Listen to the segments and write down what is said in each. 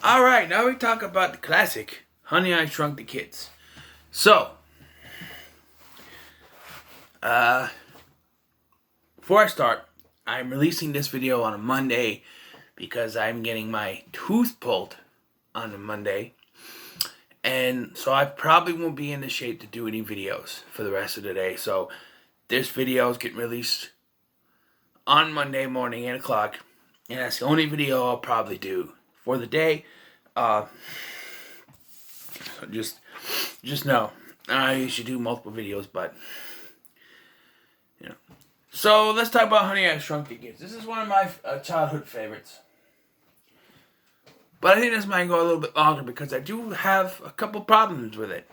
Alright, now we talk about the classic Honey, I Shrunk the Kids. So, before I start, I'm releasing this video on a Monday because I'm getting my tooth pulled on a Monday. And so I probably won't be in the shape to do any videos for the rest of the day. So, this video is getting released on Monday morning, 8 o'clock. And that's the only video I'll probably do for the day. So just know, I usually do multiple videos, but, you know. So, let's talk about Honey, I Shrunk the Kids. This is one of my childhood favorites. But I think this might go a little bit longer because I do have a couple problems with it.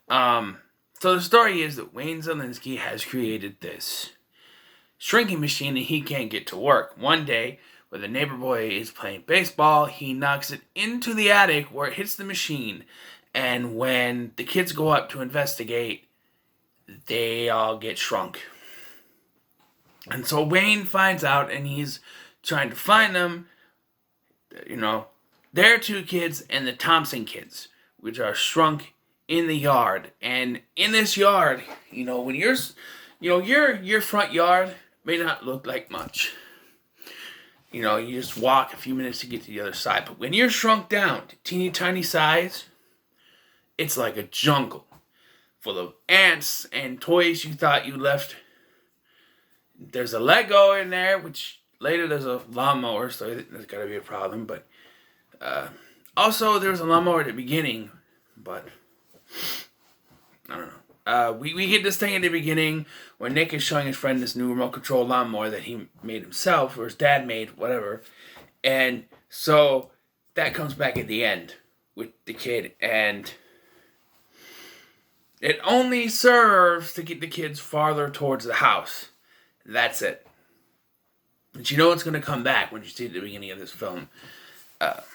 So the story is that Wayne Szalinski has created this shrinking machine that he can't get to work. One day, when the neighbor boy is playing baseball, he knocks it into the attic where it hits the machine. And when the kids go up to investigate, they all get shrunk. And so Wayne finds out and he's trying to find them. You know, their two kids and the Thompson kids, which are shrunk in the yard. And in this yard, you know, when your front yard may not look like much. You know, you just walk a few minutes to get to the other side. But when you're shrunk down to teeny tiny size, it's like a jungle full of ants and toys you thought you left. There's a Lego in there, which later there's a lawnmower, so there's got to be a problem. But also there's a lawnmower at the beginning, but I don't know. We get this thing at the beginning when Nick is showing his friend this new remote control lawnmower that he made himself, or his dad made, whatever. And so that comes back at the end with the kid, and it only serves to get the kids farther towards the house. That's it. But you know it's going to come back when you see it at the beginning of this film. But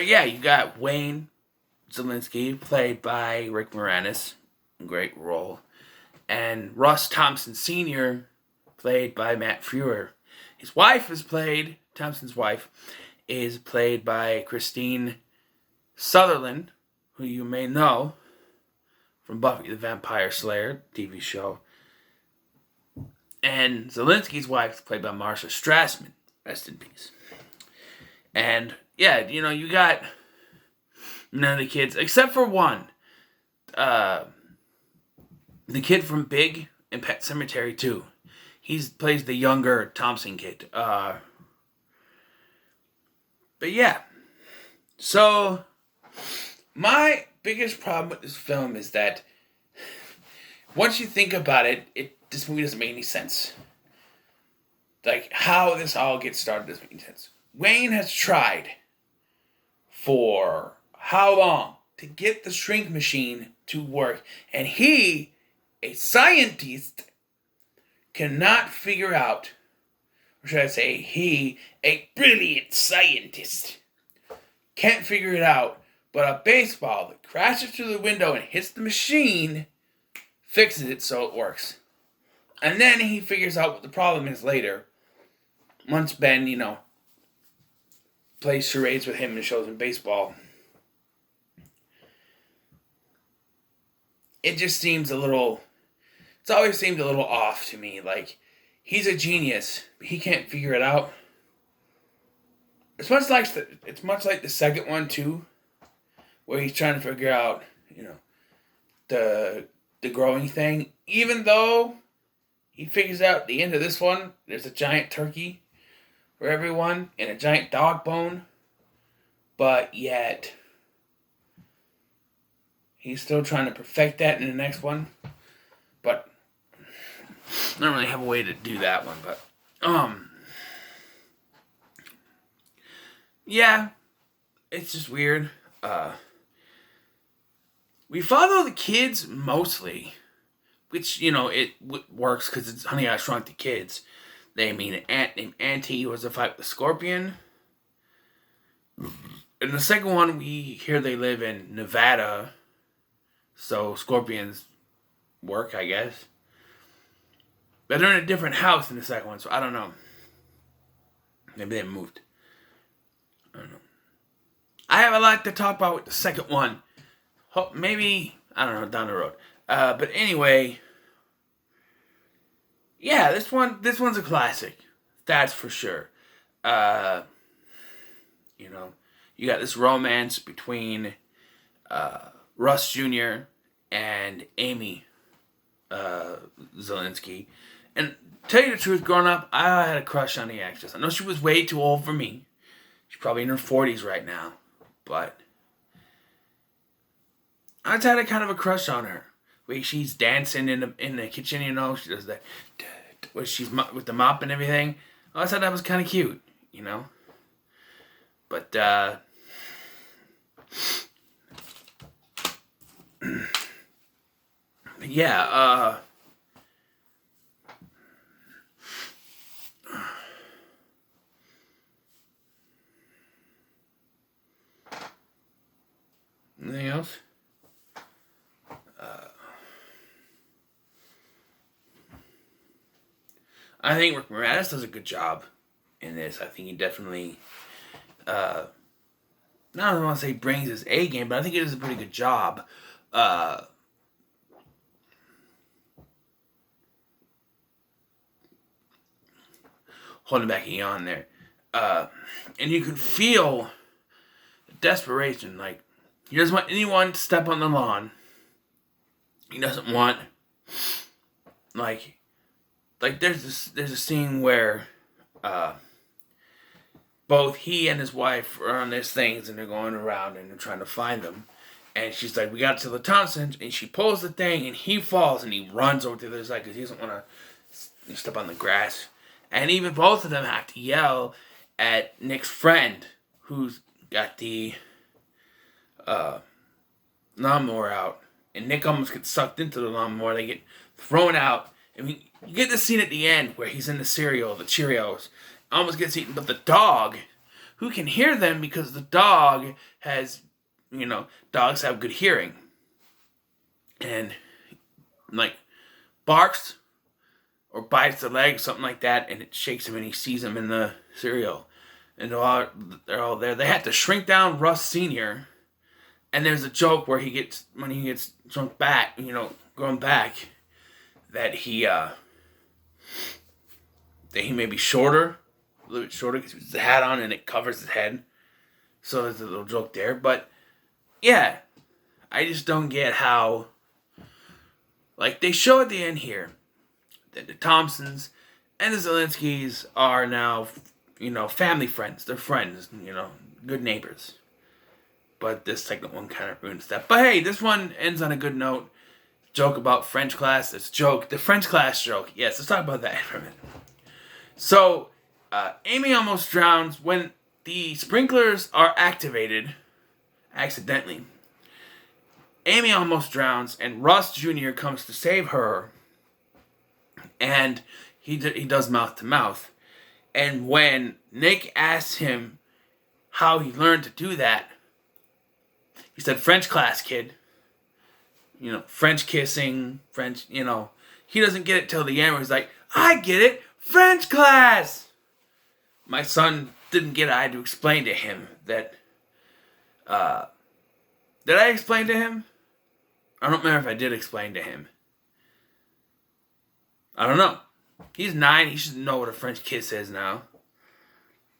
yeah, you got Wayne Szalinski, played by Rick Moranis, great role, and Russ Thompson Sr., played by Matt Frewer. His wife is played, Thompson's wife, is played by Christine Sutherland, who you may know from Buffy the Vampire Slayer TV show. And Szalinski's wife is played by Marsha Strassman, rest in peace. And yeah, you know, you got none of the kids, except for one. The kid from Big and Pet Sematary 2. He plays the younger Thompson kid. But yeah. So, my biggest problem with this film is that once you think about it, this movie doesn't make any sense. Like, how this all gets started doesn't make any sense. Wayne has tried for how long to get the shrink machine to work, and he, a scientist, cannot figure out, or should I say he, a brilliant scientist, can't figure it out, but a baseball that crashes through the window and hits the machine fixes it so it works. And then he figures out what the problem is later, once Ben, you know, plays charades with him and shows him baseball. It just seems it's always seemed a little off to me. Like, he's a genius, but he can't figure it out. It's much like the second one too, where he's trying to figure out, you know, the growing thing. Even though he figures out at the end of this one, there's a giant turkey for everyone and a giant dog bone, but yet he's still trying to perfect that in the next one. But I don't really have a way to do that one. But yeah, it's just weird. We follow the kids mostly, which, you know, it works because it's Honey, I Shrunk the Kids. They mean an ant named Auntie who was a fight with the scorpion. In the second one, we hear they live in Nevada, so scorpions work, I guess. But they're in a different house in the second one, so I don't know. Maybe they moved. I have a lot to talk about with the second one. Maybe, I don't know, down the road. But anyway, yeah, this one's a classic. That's for sure. Uh, you know, you got this romance between Russ Jr. and Amy Zelensky. And tell you the truth, growing up, I had a crush on the actress. I know she was way too old for me. She's probably in her 40s right now. But I just had a kind of a crush on her. Wait, she's dancing in the kitchen, you know. She does that, where she's with the mop and everything. I thought that was kind of cute, you know. But yeah. Anything else? I think Rick Moranis does a good job in this. I think he definitely, I don't want to say brings his A game, but I think he does a pretty good job. Holding back a yawn there. And you can feel the desperation. Like, he doesn't want anyone to step on the lawn. He doesn't want, like there's a scene where both he and his wife are on these things and they're going around and they're trying to find them. And she's like, we got to the Thompsons, and she pulls the thing and he falls and he runs over to the other side because he doesn't want to step on the grass. And even both of them have to yell at Nick's friend who's got the lawnmower out. And Nick almost gets sucked into the lawnmower. They get thrown out. I mean, you get the scene at the end where he's in the cereal, the Cheerios, almost gets eaten. But the dog, who can hear them because the dog has, dogs have good hearing. And, like, barks or bites the leg, something like that, and it shakes him and he sees him in the cereal. And they're all there. They had to shrink down Russ Sr., and there's a joke where when he gets shrunk back, going back, that he may be shorter, a little bit shorter, because he has the hat on and it covers his head. So there's a little joke there. But, yeah, I just don't get how, like, they show at the end here that the Thompsons and the Zelenskys are now, family friends. They're friends, good neighbors. But this second one kind of ruins that. But hey, this one ends on a good note. Joke about French class. The French class joke. Yes, let's talk about that for a minute. So, Amy almost drowns when the sprinklers are activated accidentally. Amy almost drowns, and Russ Jr. comes to save her. And he does mouth to mouth. And when Nick asks him how he learned to do that, he said, French class, kid. French kissing, French, He doesn't get it till the end where he's like, I get it, French class. My son didn't get it. I had to explain to him that, did I explain to him? I don't remember if I did explain to him. I don't know. He's 9. He should know what a French kiss is now.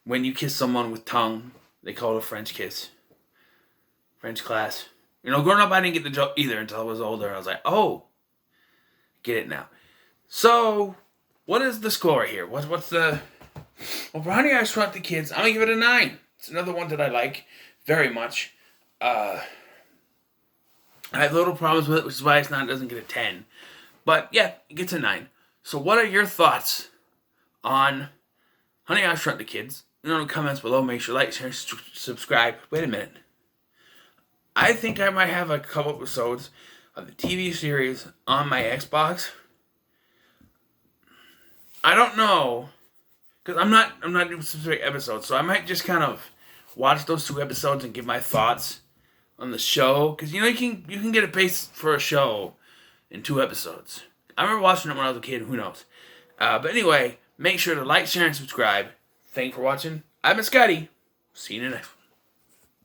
When you kiss someone with tongue, they call it a French kiss. French class. Growing up, I didn't get the joke either until I was older. I was like, oh, get it now. So, what is the score here? What's the... Well, for Honey, I Shrunk the Kids, I'm going to give it a 9. It's another one that I like very much. I have little problems with it, which is why it doesn't get a 10. But, yeah, it gets a 9. So, what are your thoughts on Honey, I Shrunk the Kids? In the comments below, make sure to like, share, subscribe. Wait a minute. I think I might have a couple episodes of the TV series on my Xbox. I don't know, because I'm not doing specific episodes, so I might just kind of watch those 2 episodes and give my thoughts on the show. Because you can get a base for a show in 2 episodes. I remember watching it when I was a kid. Who knows? But anyway, make sure to like, share, and subscribe. Thank you for watching. I've been Scotty. See you in the next one.